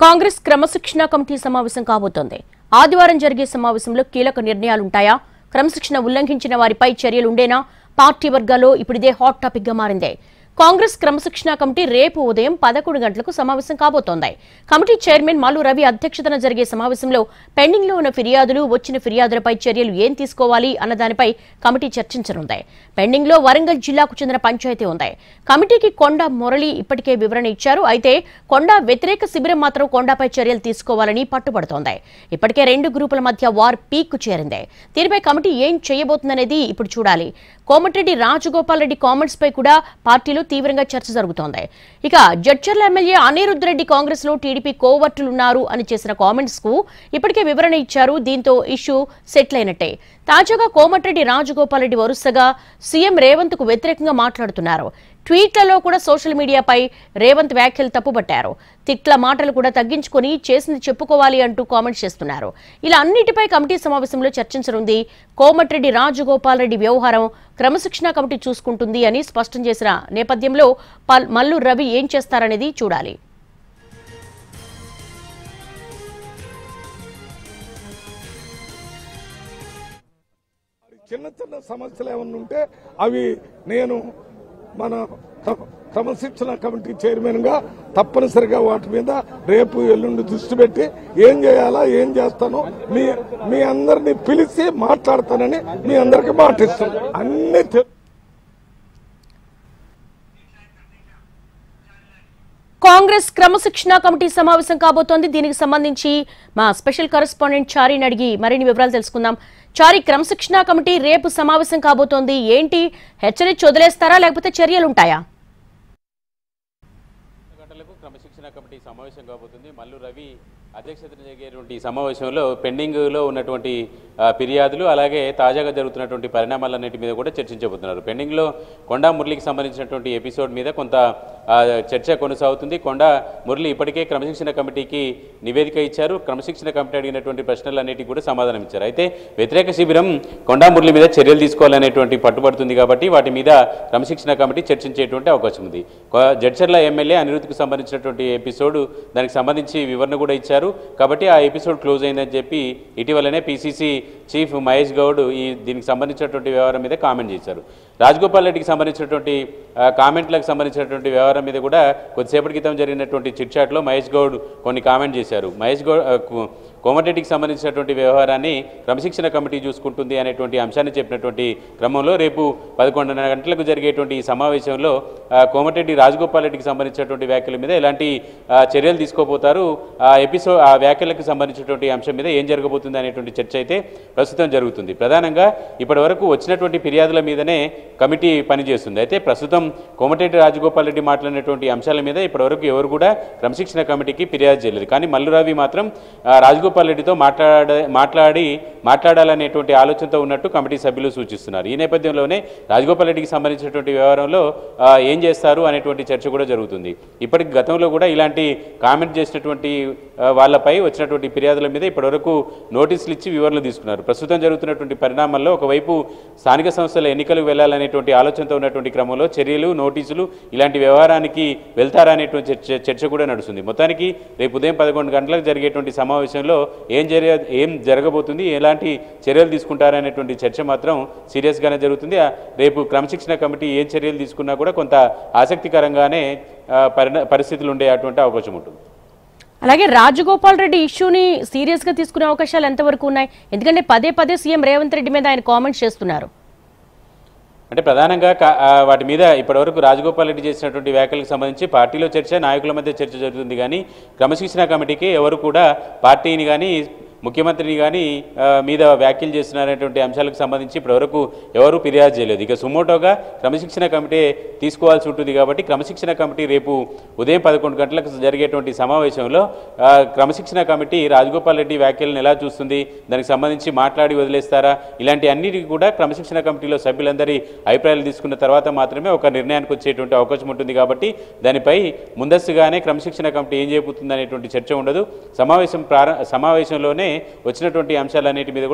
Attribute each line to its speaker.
Speaker 1: కాంగ్రెస్ క్రమశిక్షణ కమిటీ సమావేశం కాబోతోంది. ఆదివారం జరిగే సమావేశంలో కీలక నిర్ణయాలుంటాయా? క్రమశిక్షణ ఉల్లంఘించిన వారిపై చర్యలుండేనా? పార్టీ వర్గాల్లో ఇప్పుడిదే హాట్ టాపిక్ గా మారింది. కాంగ్రెస్ క్రమశిక్షణ కమిటీ రేపు ఉదయం 11 గంటలకు సమావేశం కాబోతోంది. కమిటీ చైర్మన్ మల్లు రవి అధ్యక్షతన జరిగే సమావేశంలో పెండింగ్ లో ఉన్న ఫిర్యాదులు, వచ్చిన ఫిర్యాదులపై చర్యలు ఏం తీసుకోవాలి అన్న దానిపై కమిటీ చర్చించనుంది. పెండింగ్ లో వరంగల్ జిల్లాకు చెందిన పంచాయతీ ఉంది. కమిటీకి కొండా మురళి ఇప్పటికే వివరణ ఇచ్చారు. అయితే కొండా వ్యతిరేక శిబిరం మాత్రం కొండాపై చర్యలు తీసుకోవాలని పట్టుబడుతోంది. ఇప్పటికే 2 గ్రూపుల మధ్య వార్ పీక్ చేరింది. దీనిపై కమిటీ ఏం చేయబోతుందనేది ఇప్పుడు చూడాలి. కోమటిరెడ్డి రాజగోపాల్ రెడ్డి కామెంట్స్ పై కూడా పార్టీలో తీవ్రంగా చర్చ జరుగుతోంది. ఇక జడ్చర్ల ఎమ్మెల్యే అనిరుద్ రెడ్డి కాంగ్రెస్ లో టీడీపీ కోవర్టులున్నారు అని చేసిన కామెంట్స్ కు ఇప్పటికే వివరణ ఇచ్చారు. దీంతో ఇష్యూ సెటిల్ అయినట్టే. తాజాగా కోమటిరెడ్డి రాజగోపాల్ రెడ్డి వరుసగా సీఎం రేవంత్ కు వ్యతిరేకంగా మాట్లాడుతున్నారు. ట్వీట్లలో కూడా సోషల్ మీడియాపై రేవంత్ వ్యాఖ్యలు తప్పుపట్టారు. తిట్ల మాటలు కూడా తగ్గించుకుని చేసింది చెప్పుకోవాలి అంటూ కామెంట్స్ చేస్తున్నారు. ఇలా అన్నిటిపై కమిటీ సమావేశంలో చర్చించనుంది. కోమటిరెడ్డి రాజగోపాల్ రెడ్డి వ్యవహారం క్రమశిక్షణ కమిటీ చూసుకుంటుంది అని స్పష్టం చేసిన నేపథ్యంలో మల్లు రవి ఏం చేస్తారనేది చూడాలి.
Speaker 2: చిన్న చిన్న సమస్యలు ఏమన్నా ఉంటే అవి నేను మన క్రమశిక్షణ కమిటీ చైర్మన్ గా తప్పనిసరిగా వాటి మీద రేపు ఎల్లుండి దృష్టి పెట్టి ఏం చేయాలా, ఏం చేస్తానో మీ అందరినీ పిలిచి మాట్లాడతానని మీ అందరికి మాటిస్తాను. అన్ని
Speaker 1: కాంగ్రెస్ క్రమశిక్షణ కమిటీ సమావేశం కాబోతోంది. దీనికి సంబంధించి మా స్పెషల్ కరెస్పాండెంట్ చారీని అడిగి మరిన్ని వివరాలు తెలుసుకుందాం. చారీ, క్రమశిక్షణ కమిటీ రేపు సమావేశం కాబోతోంది. ఏంటి, హెచ్చరించి వదిలేస్తారా లేకపోతే చర్యలుంటాయా?
Speaker 3: క్రమశిక్షణ కమిటీ సమావేశం కాబోతుంది. మల్లు రవి అధ్యక్షతన జరిగేటువంటి సమావేశంలో పెండింగ్ లో ఉన్నటువంటి ఫిర్యాదులు, అలాగే తాజాగా జరుగుతున్నటువంటి పరిణామాలన్నిటి మీద కూడా చర్చించబోతున్నారు. పెండింగ్ లో కొండా మురళికి సంబంధించినటువంటి ఎపిసోడ్ మీద కొంత చర్చ కొనసాగుతుంది. కొండా మురళి ఇప్పటికే క్రమశిక్షణ కమిటీకి నివేదిక ఇచ్చారు. క్రమశిక్షణ కమిటీ అడిగినటువంటి ప్రశ్నలన్నిటికీ కూడా సమాధానం ఇచ్చారు. అయితే వ్యతిరేక శిబిరం కొండా మురళి మీద చర్యలు తీసుకోవాలనేటువంటి పట్టుబడుతుంది కాబట్టి వాటి మీద క్రమశిక్షణ కమిటీ చర్చించేటువంటి అవకాశం ఉంది. జడ్చర్ల ఎమ్మెల్యే అనిరుద్కు సంబంధించినటువంటి ఎపిసోడ్, దానికి సంబంధించి వివరణ కూడా ఇచ్చారు. కాబట్టి ఆ ఎపిసోడ్ క్లోజ్ అయిందని చెప్పి ఇటీవలనే పిసిసి చీఫ్ మహేష్ గౌడ్ దీనికి సంబంధించినటువంటి వ్యవహారం మీద కామెంట్ చేశారు. రాజగోపాల్ రెడ్డికి సంబంధించినటువంటి కామెంట్లకు సంబంధించినటువంటి వ్యవహారం మీద కూడా కొద్దిసేపటి క్రితం జరిగినటువంటి చిట్ చాట్లో మహేష్ గౌడ్ కొన్ని కామెంట్ చేశారు. మహేష్ గౌడ్ కోమటిరెడ్డికి సంబంధించినటువంటి వ్యవహారాన్ని క్రమశిక్షణ కమిటీ చూసుకుంటుంది అనేటువంటి అంశాన్ని చెప్పినటువంటి క్రమంలో రేపు 11 గంటలకు జరిగేటువంటి ఈ సమావేశంలో కోమటిరెడ్డి రాజగోపాల్ రెడ్డికి సంబంధించినటువంటి వ్యాఖ్యల మీద ఎలాంటి చర్యలు తీసుకోబోతారు, ఆ వ్యాఖ్యలకు సంబంధించినటువంటి అంశం మీద ఏం జరగబోతుంది అనేటువంటి చర్చ అయితే ప్రస్తుతం జరుగుతుంది. ప్రధానంగా ఇప్పటి వరకు వచ్చినటువంటి ఫిర్యాదుల మీదనే కమిటీ పనిచేస్తుంది. అయితే ప్రస్తుతం కోమటిరెడ్డి రాజగోపాల్ రెడ్డి మాట్లాడినటువంటి అంశాల మీద ఇప్పటివరకు ఎవరు కూడా క్రమశిక్షణ కమిటీకి ఫిర్యాదు చేయలేదు. కానీ మల్లు రవి మాత్రం రాజగోపాల్ రెడ్డితో మాట్లాడాలనేటువంటి ఆలోచనతో ఉన్నట్టు కమిటీ సభ్యులు సూచిస్తున్నారు. ఈ నేపథ్యంలోనే రాజగోపాల్ రెడ్డికి సంబంధించినటువంటి వ్యవహారంలో ఏం చేస్తారు అనేటువంటి చర్చ కూడా జరుగుతుంది. ఇప్పటికి గతంలో కూడా ఇలాంటి కామెంట్ చేసినటువంటి వాళ్ళపై వచ్చినటువంటి ఫిర్యాదుల మీద ఇప్పటివరకు నోటీసులు ఇచ్చి వివరణలు తీసుకున్నారు. ప్రస్తుతం జరుగుతున్నటువంటి పరిణామాల్లో ఒకవైపు స్థానిక సంస్థల ఎన్నికలకు వెళ్లాలనేటువంటి ఆలోచనతో ఉన్నటువంటి క్రమంలో చర్యలు, నోటీసులు ఇలాంటి వ్యవహారానికి వెళ్తారా అనేటువంటి చర్చ కూడా నడుస్తుంది. మొత్తానికి రేపు ఉదయం 11 గంటలకు జరిగేటువంటి సమావేశంలో ఏం జరగబోతుంది, ఎలాంటి చర్యలు తీసుకుంటారనేటువంటి చర్చ మాత్రం సీరియస్గానే జరుగుతుంది. రేపు క్రమశిక్షణ కమిటీ ఏం చర్యలు తీసుకున్నా కూడా కొంత ఆసక్తికరంగానే పరిస్థితులు ఉండే అటువంటి అవకాశం ఉంటుంది.
Speaker 1: అలాగే రాజగోపాల్ రెడ్డి ఇష్యూని సీరియస్ గా తీసుకునే అవకాశాలు ఎంతవరకు ఉన్నాయి? ఎందుకంటే పదే సీఎం రేవంత్ రెడ్డి మీద ఆయన కామెంట్స్ చేస్తున్నారు.
Speaker 3: అంటే ప్రధానంగా వాటి మీద ఇప్పటివరకు రాజగోపాల్ రెడ్డి చేసినటువంటి వ్యాఖ్యలకు సంబంధించి పార్టీలో చర్చ, నాయకుల మధ్య చర్చ జరుగుతుంది. కానీ క్రమశిక్షణ కమిటీకి ఎవరు కూడా పార్టీని కానీ ముఖ్యమంత్రిని కానీ మీద వ్యాఖ్యలు చేస్తున్నారనేటువంటి అంశాలకు సంబంధించి ఇప్పటివరకు ఎవరు ఫిర్యాదు చేయలేదు. ఇక సుమోటోగా క్రమశిక్షణ కమిటీ తీసుకోవాల్సి ఉంటుంది. కాబట్టి క్రమశిక్షణ కమిటీ రేపు ఉదయం 11 గంటలకు జరిగేటువంటి సమావేశంలో క్రమశిక్షణ కమిటీ రాజగోపాల్ రెడ్డి వ్యాఖ్యలను ఎలా చూస్తుంది, దానికి సంబంధించి మాట్లాడి వదిలేస్తారా, ఇలాంటి అన్నిటికీ కూడా క్రమశిక్షణ కమిటీలో సభ్యులందరి అభిప్రాయాలు తీసుకున్న తర్వాత మాత్రమే ఒక నిర్ణయానికి వచ్చేటువంటి అవకాశం ఉంటుంది. కాబట్టి దానిపై ముందస్తుగానే క్రమశిక్షణ కమిటీ ఏం చేయబోతుంది అనేటువంటి చర్చ ఉండదు. సమావేశంలోనే వచ్చినటువంటి అంశాలన్నిటి మీద కూడా